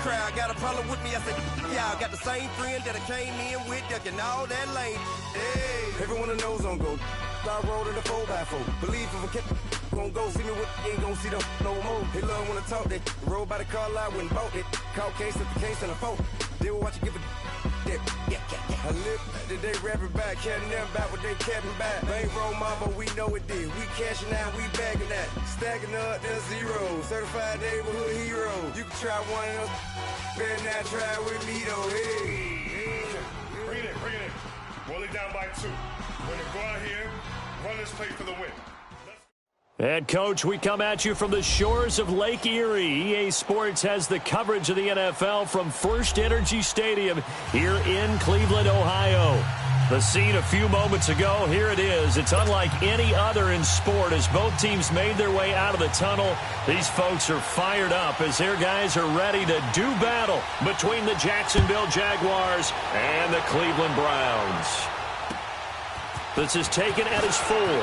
crowd got a problem with me. I said, yeah, I got the same friend that I came in with, ducking all that lane. Hey, everyone knows on go. I rolled in the 4x4. Believe if I kept gon' go see me with, you ain't gon' see them no more. They love when I talk that. Roll by the car lot when bought it. Call case at the case and a phone. They will watch you give a that. I live that they rapping back, carrying them back what they capping back. Bankroll mama, we know it did. We cashing out, we bagging that. Stacking up the zero. Certified neighborhood hero. You can try one of those. Better not try with me though. Hey. Bring it in. Roll it down by 2. We're gonna go out here, run this play for the win. Head coach, we come at you from the shores of Lake Erie. EA Sports has the coverage of the NFL from First Energy Stadium here in Cleveland, Ohio. The scene a few moments ago, here it is. It's unlike any other in sport as both teams made their way out of the tunnel. These folks are fired up as their guys are ready to do battle between the Jacksonville Jaguars and the Cleveland Browns. This is taken at his full.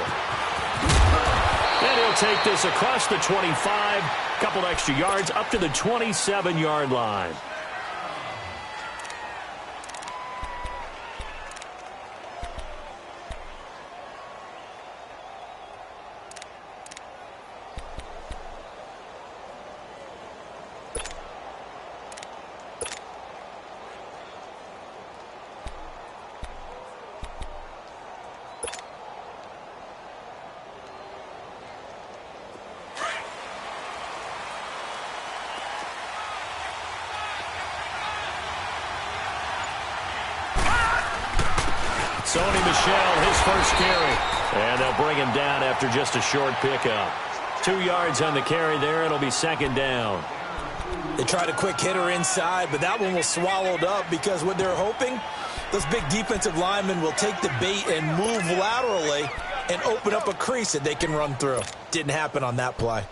And he'll take this across the 25, couple extra yards up to the 27-yard line. Sony Michel, his first carry. And they'll bring him down after just a short pickup. 2 yards on the carry there. It'll be second down. They tried a quick hitter inside, but that one was swallowed up because what they're hoping, those big defensive linemen will take the bait and move laterally and open up a crease that they can run through. Didn't happen on that play.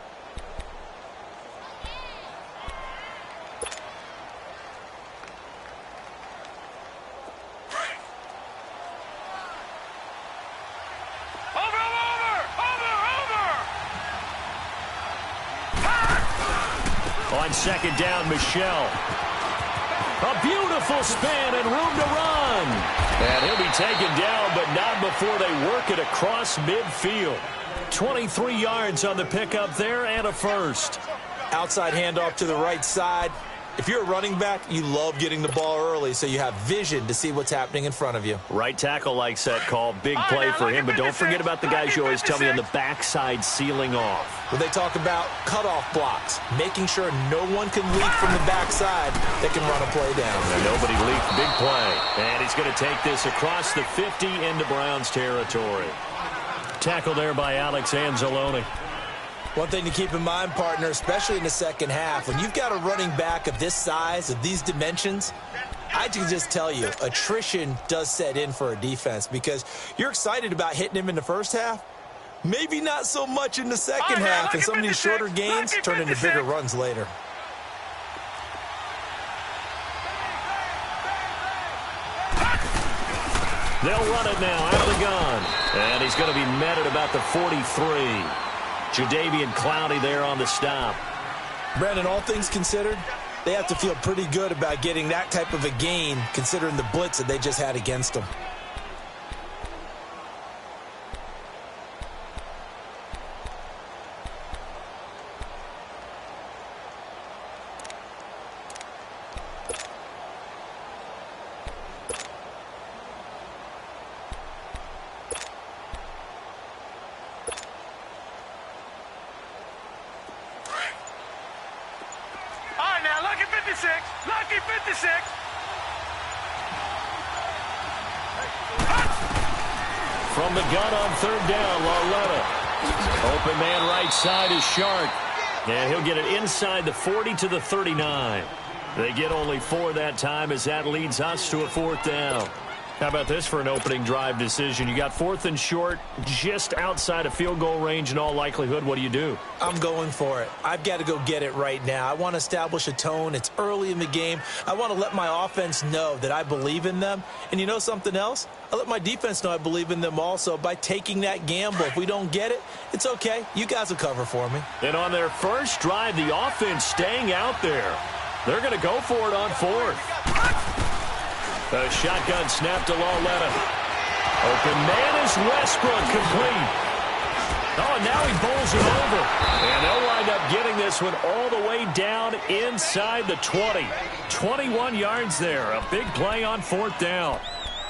On second down, Michel. A beautiful span and room to run. And he'll be taken down, but not before they work it across midfield. 23 yards on the pickup there and a first. Outside handoff to the right side. If you're a running back, you love getting the ball early so you have vision to see what's happening in front of you. Right tackle likes that call. Big play for him, but don't forget about the guys you always tell me on the backside sealing off. When they talk about cutoff blocks, making sure no one can leak from the backside that can run a play down. And nobody leaked. Big play. And he's going to take this across the 50 into Browns territory. Tackle there by Alex Anzalone. One thing to keep in mind, partner, especially in the second half, when you've got a running back of this size, of these dimensions, I can just tell you, attrition does set in for a defense because you're excited about hitting him in the first half, maybe not so much in the second half, and some of these shorter gains turn into bigger runs later. They'll run it now out of the gun, and he's going to be met at about the 43. Jadeveon Clowney there on the stop. Brandon, all things considered, they have to feel pretty good about getting that type of a gain considering the blitz that they just had against them. Lucky 56. From the gun on third down, Lauletta. Open man right side is Shark. And he'll get it inside the 40 to the 39. They get only 4 that time as that leads us to a fourth down. How about this for an opening drive decision? You got 4th and short, just outside of field goal range in all likelihood. What do you do? I'm going for it. I've got to go get it right now. I want to establish a tone. It's early in the game. I want to let my offense know that I believe in them. And you know something else? I let my defense know I believe in them also by taking that gamble. If we don't get it, it's okay. You guys will cover for me. And on their first drive, the offense staying out there. They're going to go for it on fourth. A shotgun snap to Lauletta. Open man is Westbrook, complete. Oh, and now he bowls it over. And they'll wind up getting this one all the way down inside the 20. 21 yards there. A big play on fourth down.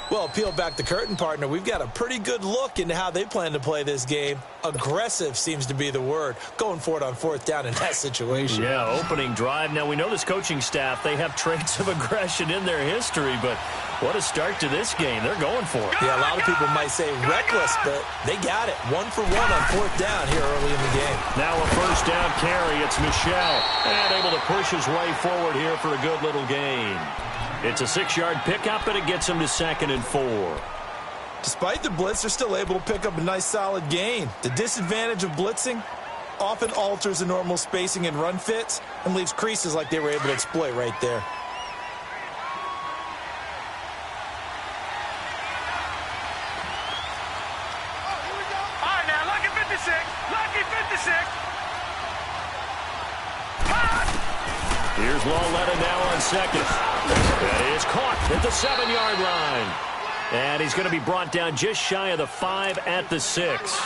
Well, peel back the curtain, partner. We've got a pretty good look into how they plan to play this game. Aggressive seems to be the word. Going for it on fourth down in that situation. Yeah, opening drive. Now, we know this coaching staff, they have traits of aggression in their history, but what a start to this game. They're going for it. Yeah, a lot of people might say reckless, but they got it. 1 for 1 on fourth down here early in the game. Now a first down carry. It's Michel. And able to push his way forward here for a good little gain. It's a 6-yard pickup, and it gets him to 2nd and 4. Despite the blitz, they're still able to pick up a nice solid gain. The disadvantage of blitzing often alters the normal spacing and run fits and leaves creases like they were able to exploit right there. All right, now, lucky 56. Lucky 56. Here's Lauletta now on second. That is caught at the 7-yard line. And he's going to be brought down just shy of the 5 at the 6.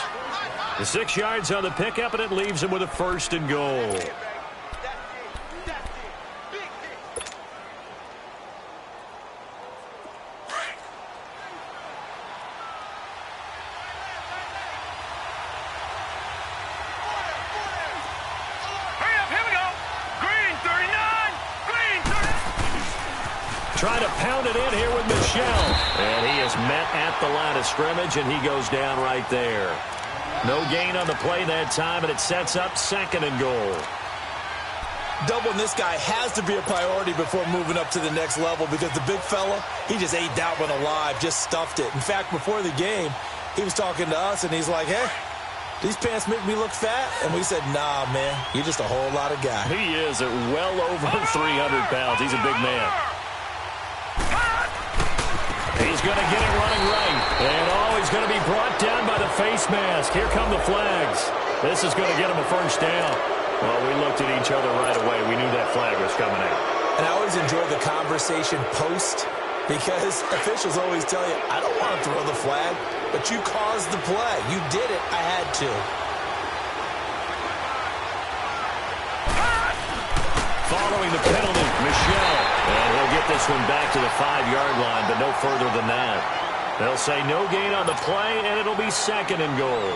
The 6 yards on the pickup, and it leaves him with a 1st and goal. Trying to pound it in here with Michel. And he is met at the line of scrimmage, and he goes down right there. No gain on the play that time, and it sets up 2nd and goal. Doubling this guy has to be a priority before moving up to the next level because the big fella, he just ate that one alive, just stuffed it. In fact, before the game, he was talking to us, and he's like, hey, these pants make me look fat? And we said, nah, man, you're just a whole lot of guy. He is at well over 300 pounds. He's a big man. He's going to get it running right. And, he's going to be brought down by the face mask. Here come the flags. This is going to get him a first down. Well, we looked at each other right away. We knew that flag was coming out. And I always enjoy the conversation post because officials always tell you, I don't want to throw the flag, but you caused the play. You did it. I had to. Following the penalty, Michel. And he'll get this one back to the 5-yard line, but no further than that. They'll say no gain on the play, and it'll be 2nd and goal.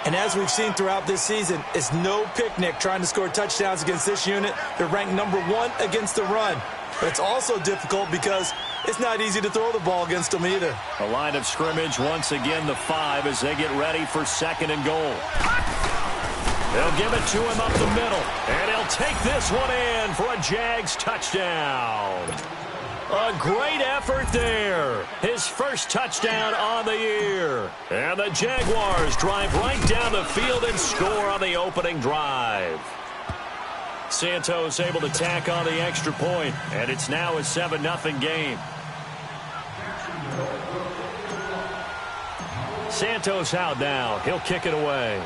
And as we've seen throughout this season, it's no picnic trying to score touchdowns against this unit. They're ranked number 1 against the run. But it's also difficult because it's not easy to throw the ball against them either. A line of scrimmage, once again the 5 as they get ready for 2nd and goal. They'll give it to him up the middle, and he'll take this one in for a Jags touchdown. A great effort there. His first touchdown on the year. And the Jaguars drive right down the field and score on the opening drive. Santos able to tack on the extra point, and it's now a 7-0 game. Santos out now. He'll kick it away.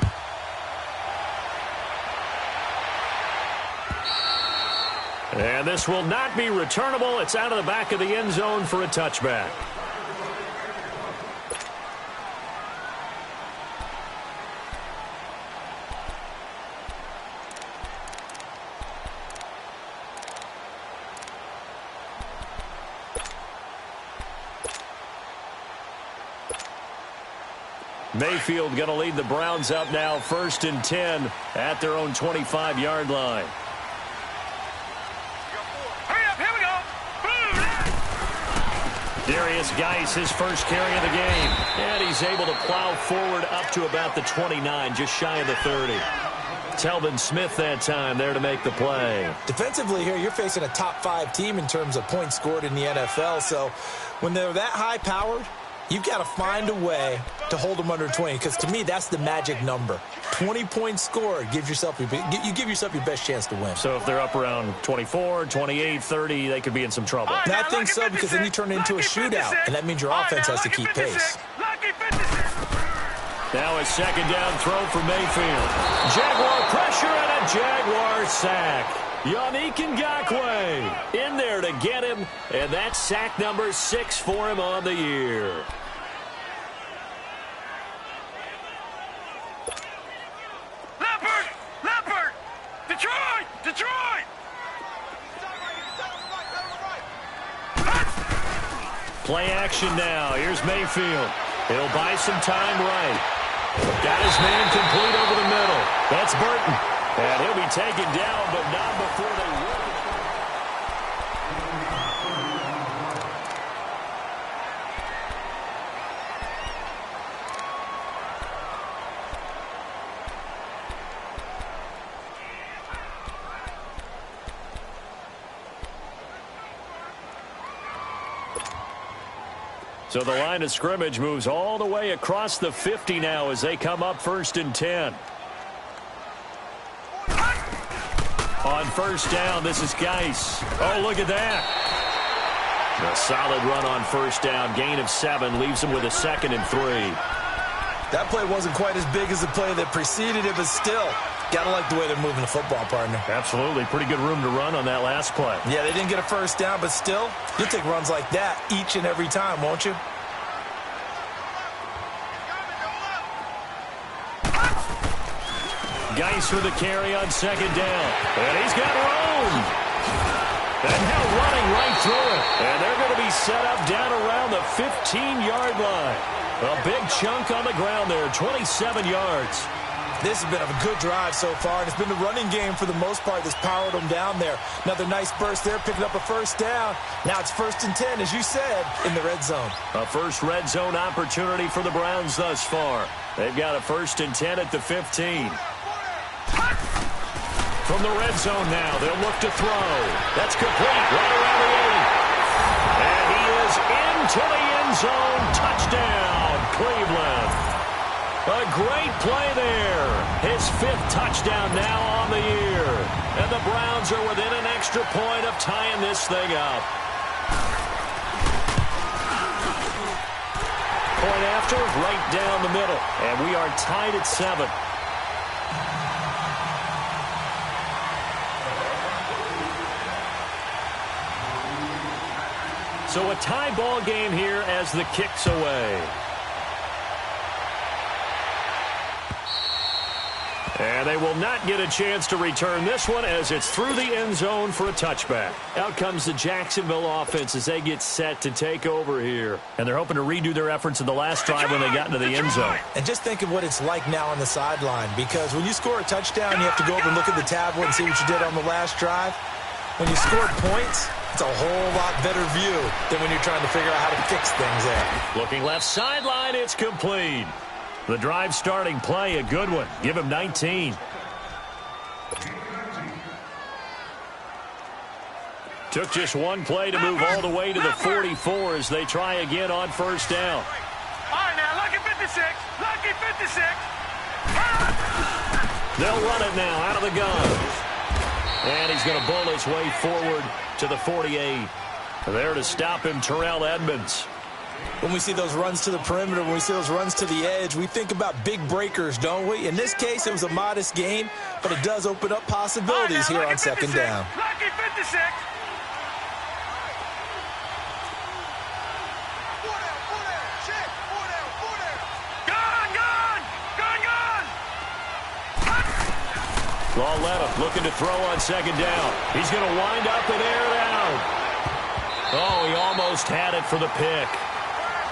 And this will not be returnable. It's out of the back of the end zone for a touchback. Mayfield going to lead the Browns up now, 1st and 10 at their own 25-yard line. Darius Geis, his first carry of the game. And he's able to plow forward up to about the 29, just shy of the 30. Telvin Smith that time there to make the play. Defensively here, you're facing a top 5 team in terms of points scored in the NFL. So when they're that high-powered, you've got to find a way to hold them under 20, because to me, that's the magic number. 20 points scored, you give yourself your best chance to win. So if they're up around 24, 28, 30, they could be in some trouble. And I think so, because then you turn it into a shootout, and that means your offense has to keep pace. Now a 2nd down throw for Mayfield. Jaguar pressure and a Jaguar sack. Yannick Ngakoue in there to get him, and that's sack number 6 for him on the year. Leopard! Detroit! Play action now. Here's Mayfield. He'll buy some time right. Got his man complete over the middle. That's Burton. And he'll be taken down, but not before they win. So the line of scrimmage moves all the way across the 50 now as they come up 1st and 10. On 1st down, this is Geis. Oh, look at that. A solid run on 1st down. Gain of 7 leaves him with a 2nd and 3. That play wasn't quite as big as the play that preceded it, but still, got to like the way they're moving the football, partner. Absolutely. Pretty good room to run on that last play. Yeah, they didn't get a 1st down, but still, you'll take runs like that each and every time, won't you? Geis with a carry on 2nd down. And he's got room. And now running right through it. And they're going to be set up down around the 15-yard line. A big chunk on the ground there, 27 yards. This has been a good drive so far, and it's been the running game for the most part that's powered them down there. Another nice burst there, picking up a 1st down. Now it's 1st and 10, as you said, in the red zone. A first red zone opportunity for the Browns thus far. They've got a 1st and 10 at the 15. From the red zone now, they'll look to throw. That's complete, right around the 8. And he is into the end zone. Touchdown, Cleveland. A great play there. His 5th touchdown now on the year. And the Browns are within an extra point of tying this thing up. Point after, right down the middle. And we are tied at 7. So a tie ball game here as the kick's away. And they will not get a chance to return this one as it's through the end zone for a touchback. Out comes the Jacksonville offense as they get set to take over here. And they're hoping to redo their efforts in the last drive when they got into the end zone. And just think of what it's like now on the sideline, because when you score a touchdown, you have to go over and look at the tablet and see what you did on the last drive. When you scored points, it's a whole lot better view than when you're trying to figure out how to fix things there. Looking left sideline, it's complete. The drive starting play, a good one. Give him 19. Took just one play to move all the way to the 44 as they try again on 1st down. All right, now, lucky 56. Lucky 56. They'll run it now out of the gun. And he's going to bull his way forward to the 48. There to stop him, Terrell Edmonds. When we see those runs to the perimeter, when we see those runs to the edge, we think about big breakers, don't we? In this case, it was a modest game, but it does open up possibilities here on 2nd down. Lucky 56. Lauletta looking to throw on 2nd down. He's going to wind up and air it out. Oh, he almost had it for the pick.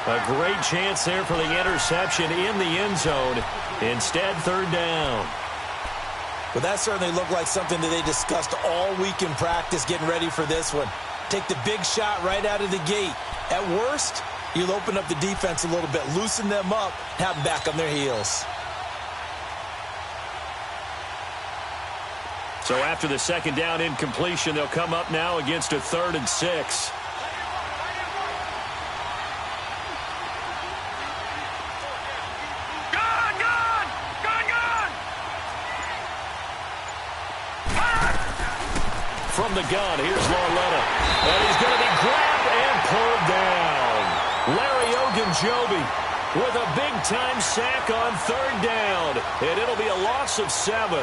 A great chance there for the interception in the end zone. Instead, 3rd down. Well, that certainly looked like something that they discussed all week in practice getting ready for this one. Take the big shot right out of the gate. At worst, you'll open up the defense a little bit, loosen them up, have them back on their heels. So after the 2nd down incompletion, they'll come up now against a 3rd and 6. From the gun, here's Lauletta. And he's going to be grabbed and pulled down. Larry Ogunjobi with a big-time sack on 3rd down. And it'll be a loss of 7.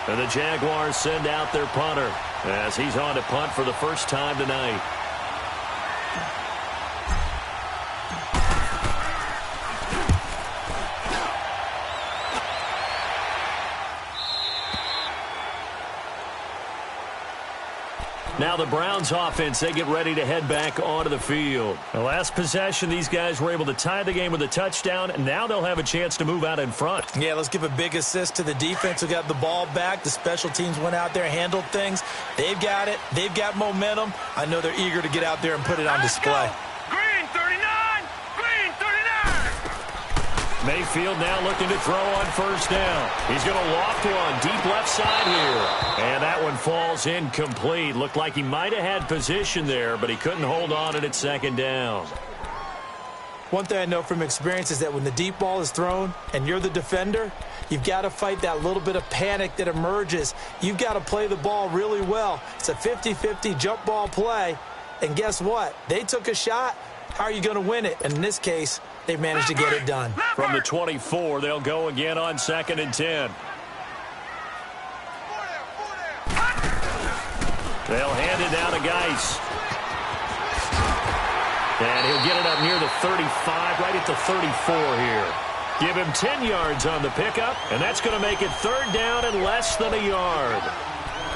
And the Jaguars send out their punter as he's on to punt for the first time tonight. Now the Browns offense, they get ready to head back onto the field. The last possession, these guys were able to tie the game with a touchdown, and now they'll have a chance to move out in front. Yeah, let's give a big assist to the defense who got the ball back. The special teams went out there, handled things. They've got it. They've got momentum. I know they're eager to get out there and put it on display. Green 39! Green 39! Mayfield now looking to throw on first down. He's going to loft one deep left side here. And that one falls incomplete. Looked like he might have had position there, but he couldn't hold on at second down. One thing I know from experience is that when the deep ball is thrown and you're the defender, you've got to fight that little bit of panic that emerges. You've got to play the ball really well. It's a 50-50 jump ball play. And guess what? They took a shot. How are you going to win it? And in this case, they've managed to get it done. From the 24, they'll go again on 2nd and 10. They'll hand it down to Geis. And he'll get it up near the 35, right at the 34 here. Give him 10 yards on the pickup, and that's going to make it 3rd down and less than a yard.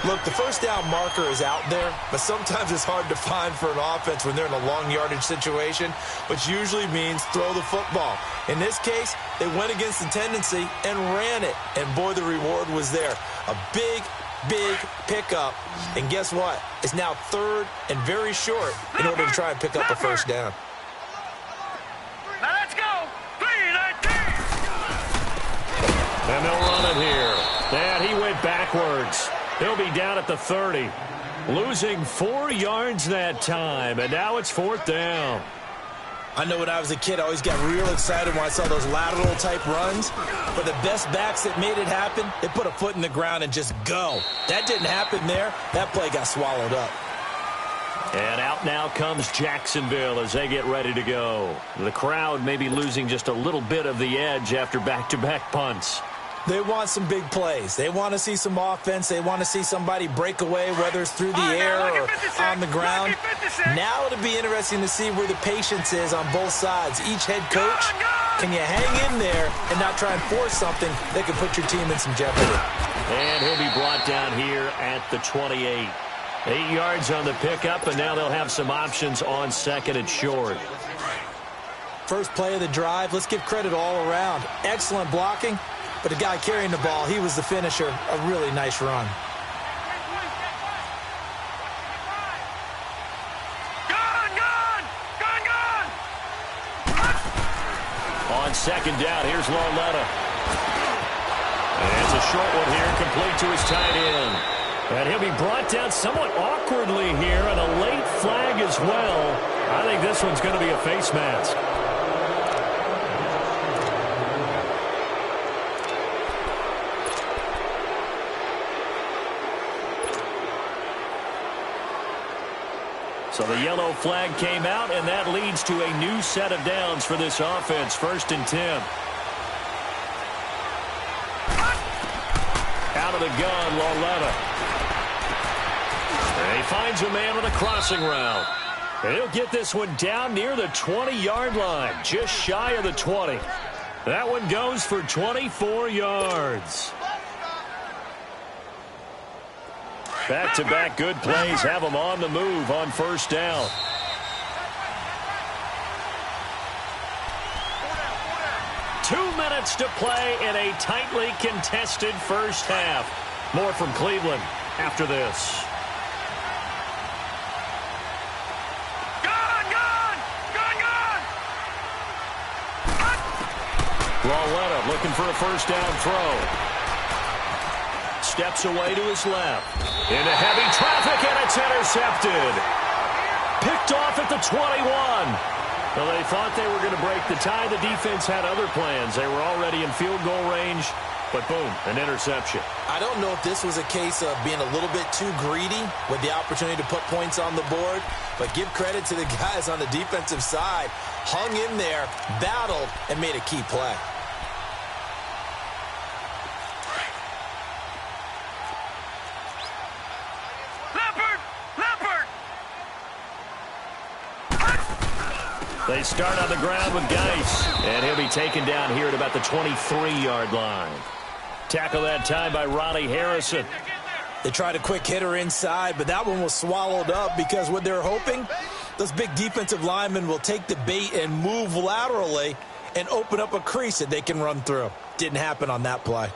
Look, the first down marker is out there, but sometimes it's hard to find for an offense when they're in a long yardage situation, which usually means throw the football. In this case, they went against the tendency and ran it, and boy, the reward was there. A big pickup, and guess what? It's now 3rd and very short in order to try and pick up a first down. Now let's go! 3-19! And they'll run it here. And he went backwards. He'll be down at the 30. Losing 4 yards that time, and now it's 4th down. I know when I was a kid, I always got real excited when I saw those lateral-type runs. But the best backs that made it happen, they put a foot in the ground and just go. That didn't happen there. That play got swallowed up. And out now comes Jacksonville as they get ready to go. The crowd may be losing just a little bit of the edge after back-to-back punts. They want some big plays. They want to see some offense. They want to see somebody break away, whether it's through the air or on the ground. Now it'll be interesting to see where the patience is on both sides. Each head coach, can you hang in there and not try and force something that could put your team in some jeopardy? And he'll be brought down here at the 28. 8 yards on the pickup, and now they'll have some options on 2nd and short. First play of the drive, let's give credit all around. Excellent blocking. But the guy carrying the ball, he was the finisher. A really nice run. Gone! On 2nd down, here's Lauletta. And it's a short one here, complete to his tight end. And he'll be brought down somewhat awkwardly here, and a late flag as well. I think this one's going to be a face mask. So the yellow flag came out, and that leads to a new set of downs for this offense. 1st and 10. Out of the gun, Lauletta. And he finds a man with a crossing route. And he'll get this one down near the 20-yard line, just shy of the 20. That one goes for 24 yards. Back-to-back good plays have them on the move on 1st down. Two minutes to play in a tightly contested first half. More from Cleveland after this. Lauletta looking for a first down throw. Steps away to his left. Into heavy traffic, and it's intercepted. Picked off at the 21. Well, they thought they were going to break the tie. The defense had other plans. They were already in field goal range, but boom, an interception. I don't know if this was a case of being a little bit too greedy with the opportunity to put points on the board, but give credit to the guys on the defensive side. Hung in there, battled, and made a key play. They start on the ground with Geis, and he'll be taken down here at about the 23-yard line. Tackle that time by Ronnie Harrison. They tried a quick hitter inside, but that one was swallowed up because what they're hoping, those big defensive linemen will take the bait and move laterally and open up a crease that they can run through. Didn't happen on that play.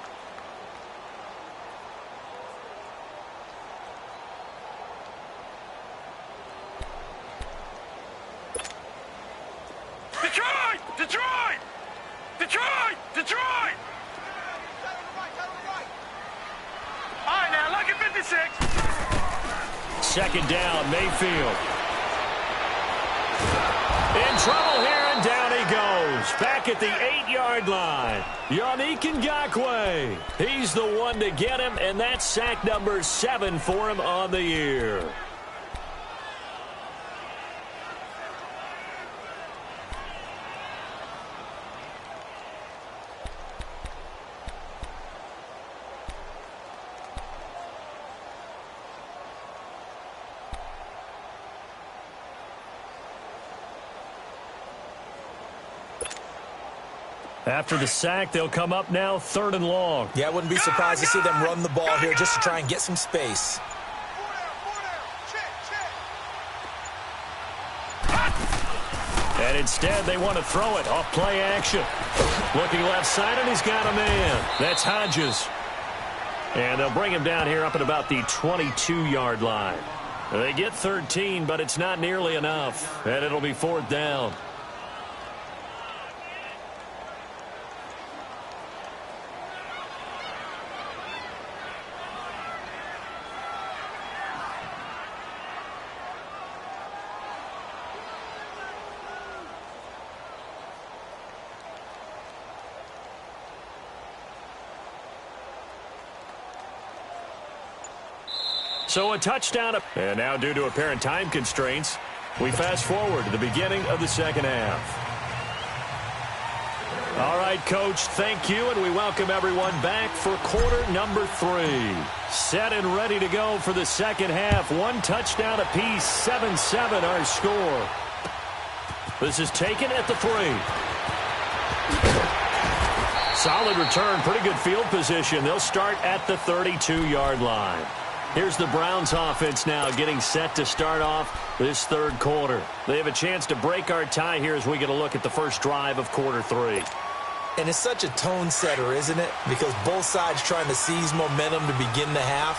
Detroit! Detroit! Detroit! Detroit! All right, now, lucky 56. Second down, Mayfield. In trouble here, and down he goes. Back at the 8-yard line. Yannick Ngakoue. He's the one to get him, and that's sack number 7 for him on the year. After the sack, they'll come up now 3rd and long. Yeah, I wouldn't be surprised to see them run the ball here just to try and get some space. And instead, they want to throw it off play action. Looking left side, and he's got a man. That's Hodges. And they'll bring him down here up at about the 22-yard line. They get 13, but it's not nearly enough. And it'll be 4th down. So a touchdown. And now due to apparent time constraints, we fast forward to the beginning of the second half. All right, Coach, thank you, and we welcome everyone back for quarter number 3. Set and ready to go for the second half. 1 touchdown apiece, 7-7 our score. This is taken at the 3. Solid return, pretty good field position. They'll start at the 32-yard line. Here's the Browns offense now getting set to start off this 3rd quarter. They have a chance to break our tie here as we get a look at the first drive of quarter 3. And it's such a tone setter, isn't it? Because both sides trying to seize momentum to begin the half.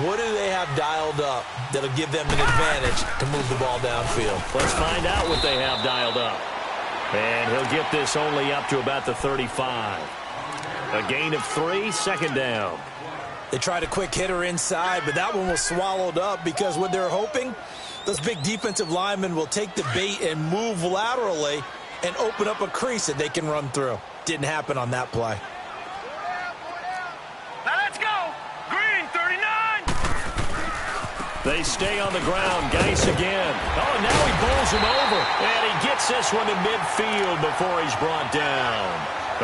What do they have dialed up that'll give them an advantage to move the ball downfield? Let's find out what they have dialed up. And he'll get this only up to about the 35. A gain of 3, 2nd down. They tried a quick hitter inside, but that one was swallowed up because what they're hoping, those big defensive linemen will take the bait and move laterally and open up a crease that they can run through. Didn't happen on that play. Now let's go. Green, 39. They stay on the ground. Geis again. Oh, now he bowls him over. And he gets this one to midfield before he's brought down.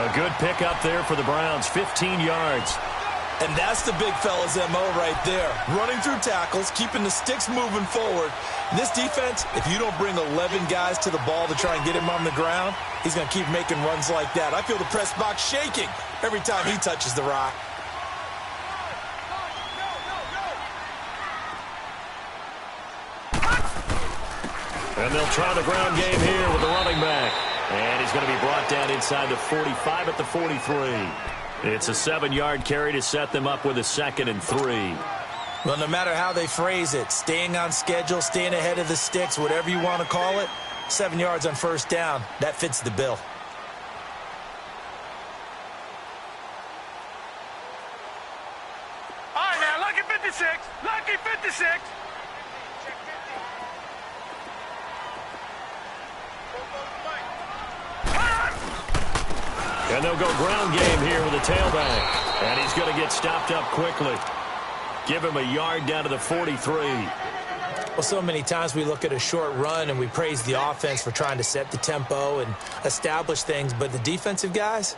A good pickup there for the Browns, 15 yards. And that's the big fella's MO right there. Running through tackles, keeping the sticks moving forward. This defense, if you don't bring 11 guys to the ball to try and get him on the ground, he's going to keep making runs like that. I feel the press box shaking every time he touches the rock. And they'll try the ground game here with the running back. And he's going to be brought down inside the 45 at the 43. It's a 7-yard carry to set them up with a 2nd and 3. Well, no matter how they phrase it, staying on schedule, staying ahead of the sticks, whatever you want to call it, 7 yards on 1st down, that fits the bill. All right, now, lucky 56. Lucky 56. And they'll go ground game here with a tailback. And he's going to get stopped up quickly. Give him a yard down to the 43. Well, so many times we look at a short run and we praise the offense for trying to set the tempo and establish things. But the defensive guys,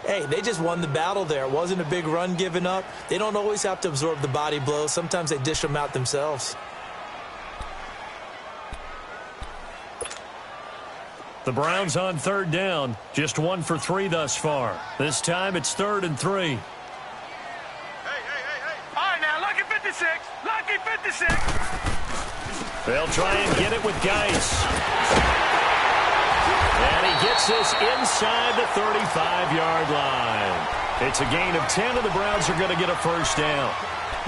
hey, they just won the battle there. It wasn't a big run given up. They don't always have to absorb the body blows. Sometimes they dish them out themselves. The Browns on third down, just 1 for 3 thus far. This time it's 3rd and 3. Hey. All right, now, lucky 56. Lucky 56. They'll try and get it with Geis. And he gets this inside the 35-yard line. It's a gain of 10, and the Browns are going to get a first down.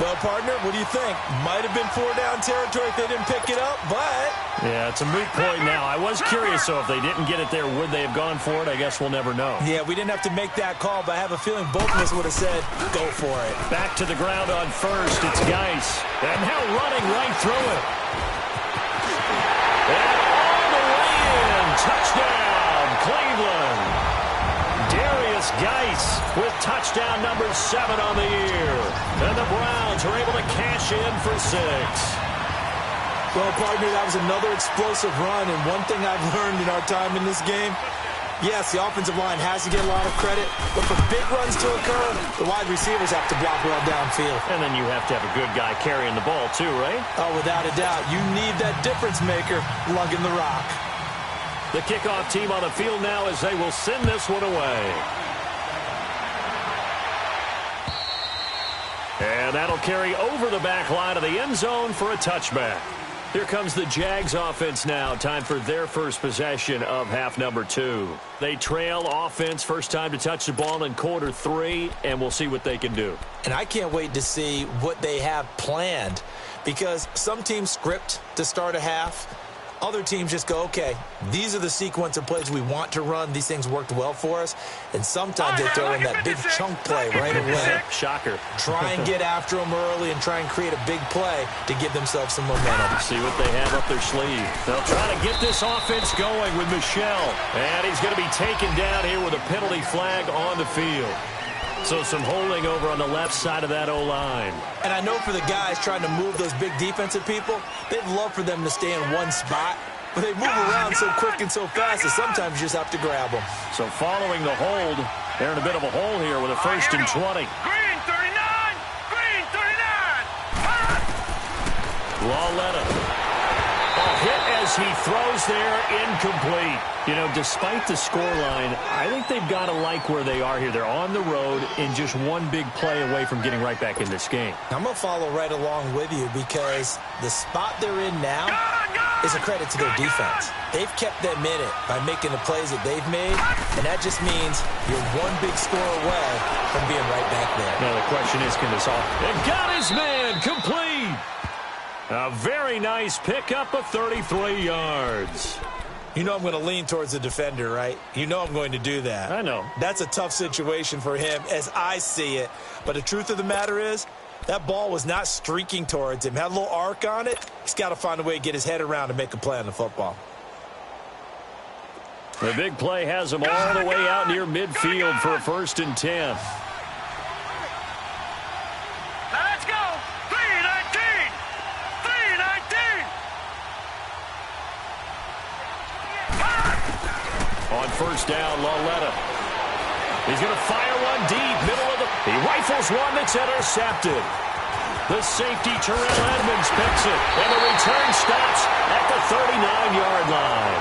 Well, partner, what do you think? Might have been 4-down territory if they didn't pick it up, but... Yeah, it's a moot point now. I was curious, so if they didn't get it there, would they have gone for it? I guess we'll never know. Yeah, we didn't have to make that call, but I have a feeling both of us would have said, go for it. Back to the ground on first. It's Geis. And now running right through it. And all the way in. Touchdown, Cleveland. Darius Geis with touchdown number 7 on the year. And the Browns are able to cash in for 6. Well, partner, that was another explosive run, and one thing I've learned in our time in this game, yes, the offensive line has to get a lot of credit, but for big runs to occur, the wide receivers have to block well downfield. And then you have to have a good guy carrying the ball too, right? Oh, without a doubt. You need that difference maker lugging the rock. The kickoff team on the field now as they will send this one away. And that'll carry over the back line of the end zone for a touchback. Here comes the Jags offense now. Time for their first possession of half number 2. They trail offense, first time to touch the ball in quarter 3, and we'll see what they can do. And I can't wait to see what they have planned, because some teams script to start a half. Other teams just go, okay, these are the sequence of plays we want to run. These things worked well for us. And sometimes they throw in that big chunk play right away. Shocker. Try and get after them early and try and create a big play to give themselves some momentum. See what they have up their sleeve. They'll try to get this offense going with Michel. And he's going to be taken down here with a penalty flag on the field. So some holding over on the left side of that O-line. And I know for the guys trying to move those big defensive people, they'd love for them to stay in one spot. But they move around so quick and so fast that sometimes you just have to grab them. So following the hold, they're in a bit of a hole here with a first and 20. Green 39! Green 39! Lawletta. A hit as he throws there, incomplete. You know, despite the scoreline, I think they've got to like where they are here. They're on the road and just one big play away from getting right back in this game. I'm going to follow right along with you because the spot they're in now is a credit to their defense. They've kept them in it by making the plays that they've made, and that just means you're one big score away from being right back there. Now the question is, can this all... And got his man complete! A very nice pickup of 33 yards. You know I'm going to lean towards the defender, right? You know I'm going to do that. I know. That's a tough situation for him as I see it. But the truth of the matter is, that ball was not streaking towards him. Had a little arc on it. He's got to find a way to get his head around and make a play on the football. The big play has him all the way out near midfield for a first and 10. Now let's go! 319! 319! On first down, Lawletta. He's going to fire one deep, middle of the... He rifles one that's intercepted. The safety, Terrell Edmonds, picks it. And the return stops at the 39-yard line.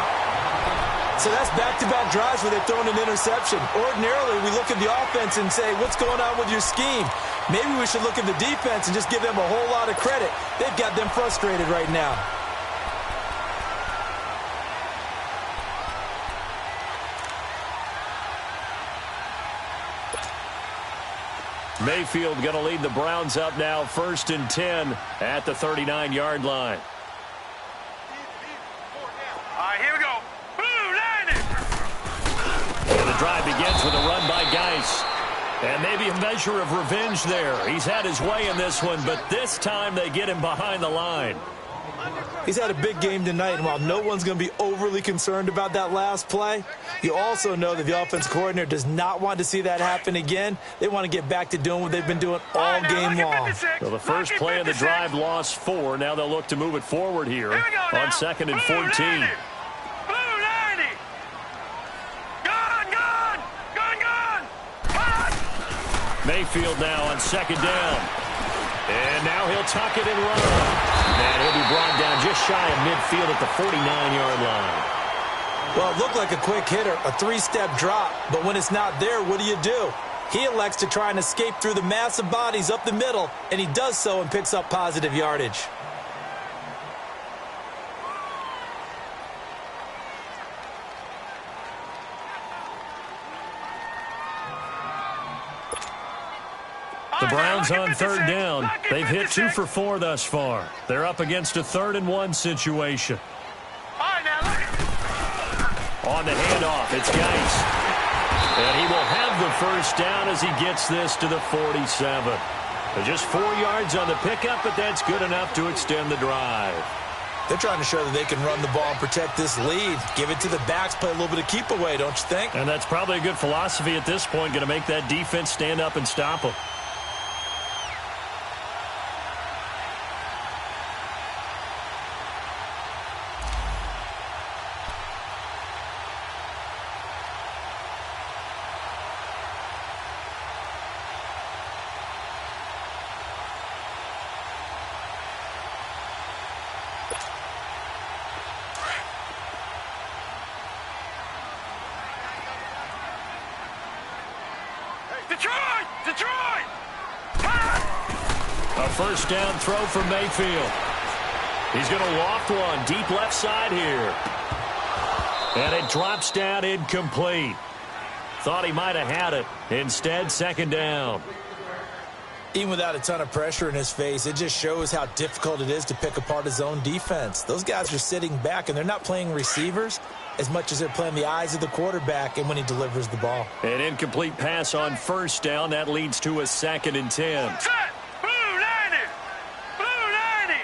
So that's back-to-back drives where they've thrown an interception. Ordinarily, we look at the offense and say, what's going on with your scheme? Maybe we should look at the defense and just give them a whole lot of credit. They've got them frustrated right now. Mayfield going to lead the Browns up now, first and 10 at the 39-yard line. All right, here we go. Blue 90! And the drive begins with a run by Geis. And maybe a measure of revenge there. He's had his way in this one, but this time they get him behind the line. He's had a big game tonight, and while no one's going to be overly concerned about that last play, you also know that the offensive coordinator does not want to see that happen again. They want to get back to doing what they've been doing all game long. So the first play of the drive lost 4. Now they'll look to move it forward here on second and 14. Blue 90! Gone! Mayfield now on second down. And now he'll tuck it and run. And he'll be brought down just shy of midfield at the 49-yard line. Well, it looked like a quick hitter, a three-step drop, but when it's not there, what do? He elects to try and escape through the massive bodies up the middle, and he does so and picks up positive yardage. The Browns on third down. They've hit 2 for 4 thus far. They're up against a 3rd-and-1 situation. On the handoff, it's Geis. And he will have the first down as he gets this to the 47. Just 4 yards on the pickup, but that's good enough to extend the drive. They're trying to show that they can run the ball and protect this lead. Give it to the backs, play a little bit of keep away, don't you think? And that's probably a good philosophy at this point, going to make that defense stand up and stop them. Detroit! A first down throw for Mayfield. He's going to loft one deep left side here. And it drops down incomplete. Thought he might have had it. Instead, 2nd down. Even without a ton of pressure in his face, it just shows how difficult it is to pick apart his own defense. Those guys are sitting back, and they're not playing receivers as much as they're playing the eyes of the quarterback and when he delivers the ball. An incomplete pass on first down. That leads to a 2nd and 10. Set! Blue 90! Blue 90!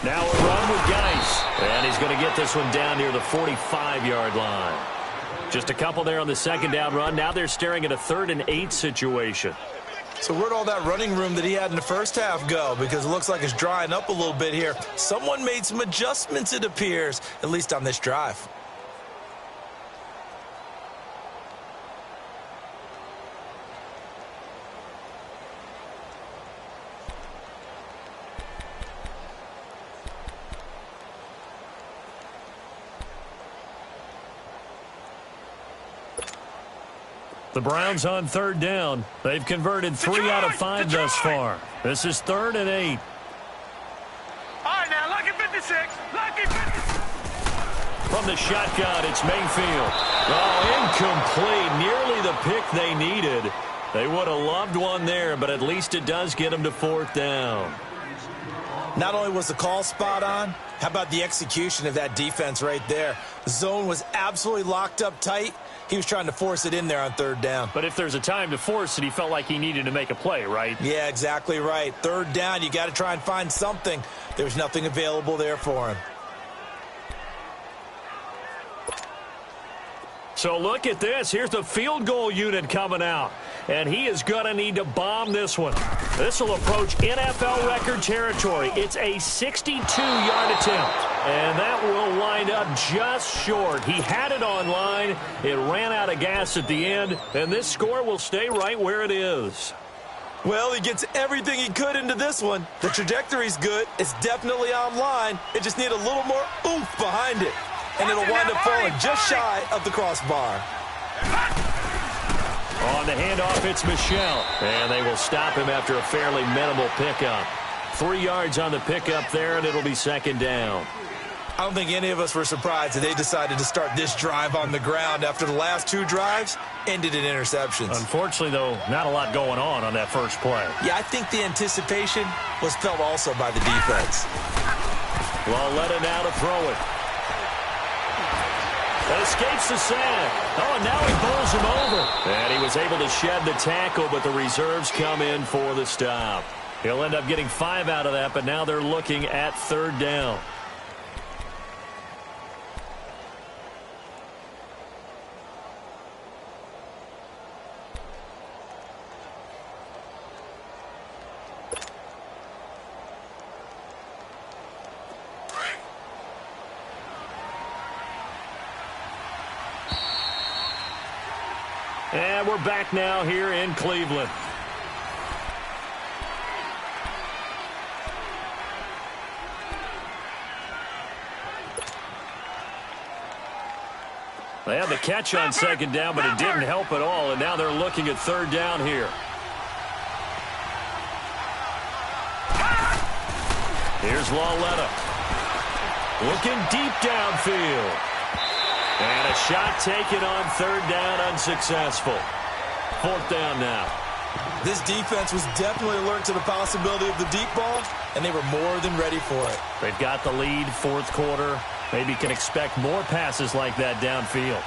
Now a run with Geis. And he's going to get this one down near the 45-yard line. Just a couple there on the 2nd down run. Now they're staring at a 3rd and 8 situation. So where'd all that running room that he had in the first half go? Because it looks like it's drying up a little bit here. Someone made some adjustments, it appears, at least on this drive. The Browns on 3rd down. They've converted 3 out of 5 thus far. This is 3rd and 8. All right, now, lucky 56. Lucky 56. From the shotgun, it's Mayfield. Oh, incomplete. Nearly the pick they needed. They would have loved one there, but at least it does get them to 4th down. Not only was the call spot on, how about the execution of that defense right there? The zone was absolutely locked up tight. He was trying to force it in there on 3rd down. But if there's a time to force it, he felt like he needed to make a play, right? Yeah, exactly right. 3rd down, you got to try and find something. There's nothing available there for him. So look at this. Here's the field goal unit coming out. And he is going to need to bomb this one. This will approach NFL record territory. It's a 62-yard attempt. And that will wind up just short. He had it online. It ran out of gas at the end. And this score will stay right where it is. Well, he gets everything he could into this one. The trajectory's good. It's definitely online. It just needs a little more oomph behind it. And it'll wind up falling just shy of the crossbar. On the handoff, it's Michel. And they will stop him after a fairly minimal pickup. 3 yards on the pickup there, and it'll be 2nd down. I don't think any of us were surprised that they decided to start this drive on the ground after the last 2 drives ended in interceptions. Unfortunately, though, not a lot going on that first play. Yeah, I think the anticipation was felt also by the defense. Well, let it now to throw it. Escapes the sack. Oh, and now he bowls him over. And he was able to shed the tackle, but the reserves come in for the stop. He'll end up getting 5 out of that, but now they're looking at 3rd down. And we're back now here in Cleveland. They had the catch on second down, but it didn't help at all, and now they're looking at third down here. Here's Lauletta. Looking deep downfield. And a shot taken on third down, unsuccessful. Fourth down now. This defense was definitely alert to the possibility of the deep ball, and they were more than ready for it. They've got the lead, fourth quarter. Maybe can expect more passes like that downfield.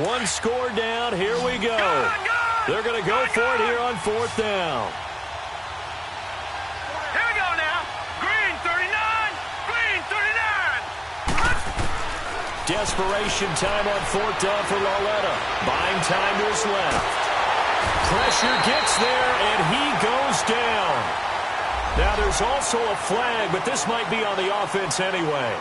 One score down. Here we go. They're going to go for it here on fourth down. Here we go now. Green 39. Green 39. Desperation time on fourth down for Lauletta. Buying time to his left. Pressure gets there, and he goes down. Now there's also a flag, but this might be on the offense anyway.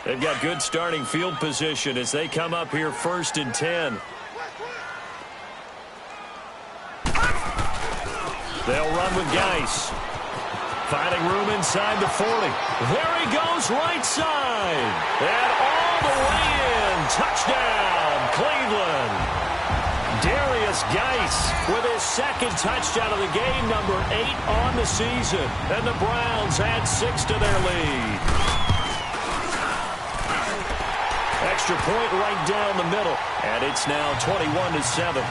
They've got good starting field position as they come up here 1st and 10. They'll run with Geis. Finding room inside the 40. There he goes, right side. And all the way in. Touchdown, Cleveland. Darius Geis with his second touchdown of the game, number 8 on the season. And the Browns add 6 to their lead. Extra point right down the middle. And it's now 21-7.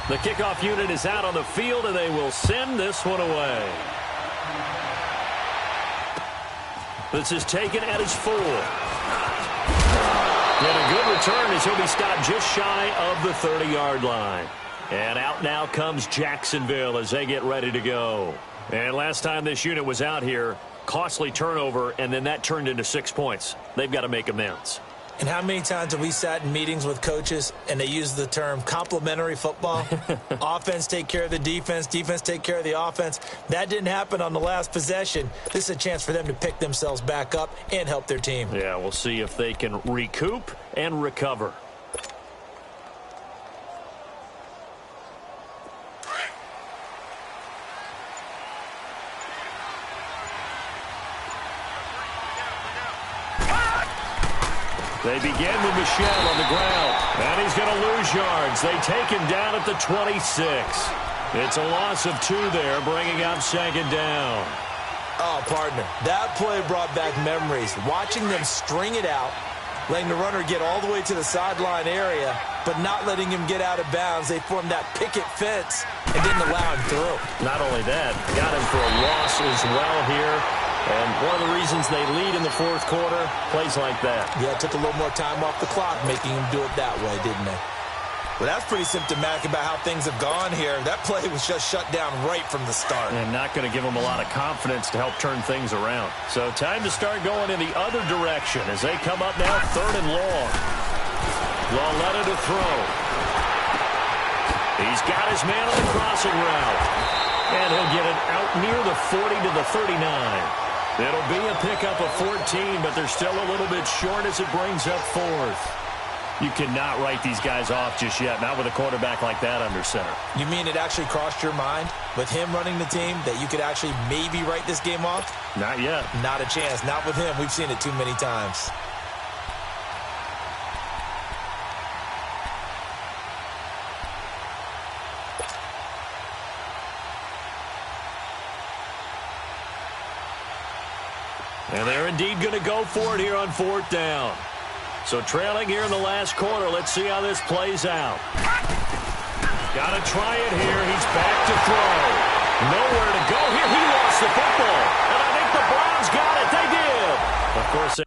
The kickoff unit is out on the field, and they will send this one away. This is taken at his 4. And a good return as he'll be stopped just shy of the 30-yard line. And out now comes Jacksonville as they get ready to go. And last time this unit was out here, costly turnover, and then that turned into 6 points. They've got to make amends. And how many times have we sat in meetings with coaches and they use the term complementary football? Offense take care of the defense, defense take care of the offense. That didn't happen on the last possession. This is a chance for them to pick themselves back up and help their team. Yeah, we'll see if they can recoup and recover. They begin with Michel on the ground. And he's going to lose yards. They take him down at the 26. It's a loss of 2 there, bringing up second down. Oh, partner, that play brought back memories. Watching them string it out, letting the runner get all the way to the sideline area, but not letting him get out of bounds. They formed that picket fence and didn't allow him through. Not only that, got him for a loss as well here. And one of the reasons they lead in the fourth quarter, plays like that. Yeah, it took a little more time off the clock, making him do it that way, didn't it? Well, that's pretty symptomatic about how things have gone here. That play was just shut down right from the start. And not going to give them a lot of confidence to help turn things around. So time to start going in the other direction as they come up now 3rd and long. Lauletta to throw. He's got his man on the crossing route. And he'll get it out near the 40 to the 39. It'll be a pickup of 14, but they're still a little bit short as it brings up 4th. You cannot write these guys off just yet, not with a quarterback like that under center. You mean it actually crossed your mind with him running the team that you could actually maybe write this game off? Not yet. Not a chance. Not with him. We've seen it too many times. And they're indeed going to go for it here on 4th down. So trailing here in the last quarter. Let's see how this plays out. Got to try it here. He's back to throw. Nowhere to go here. He lost the football. And I think the Browns got it. They did. Of course,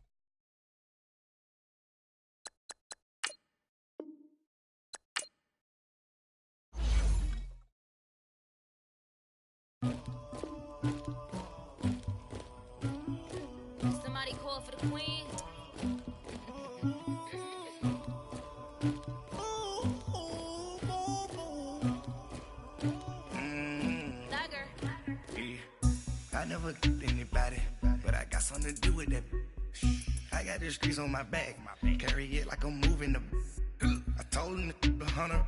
queen. I never anybody, but I got something to do with that. I got the streets on my back, carry it like I'm moving the. I told him to 100,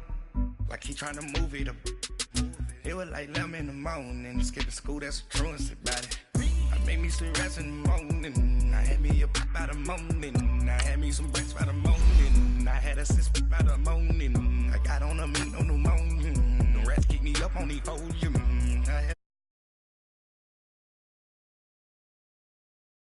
like he trying to move it up. It was like 11 in the morning, skipping school, that's a truancy about it. I made me some rest in the morning, I had me up by the morning.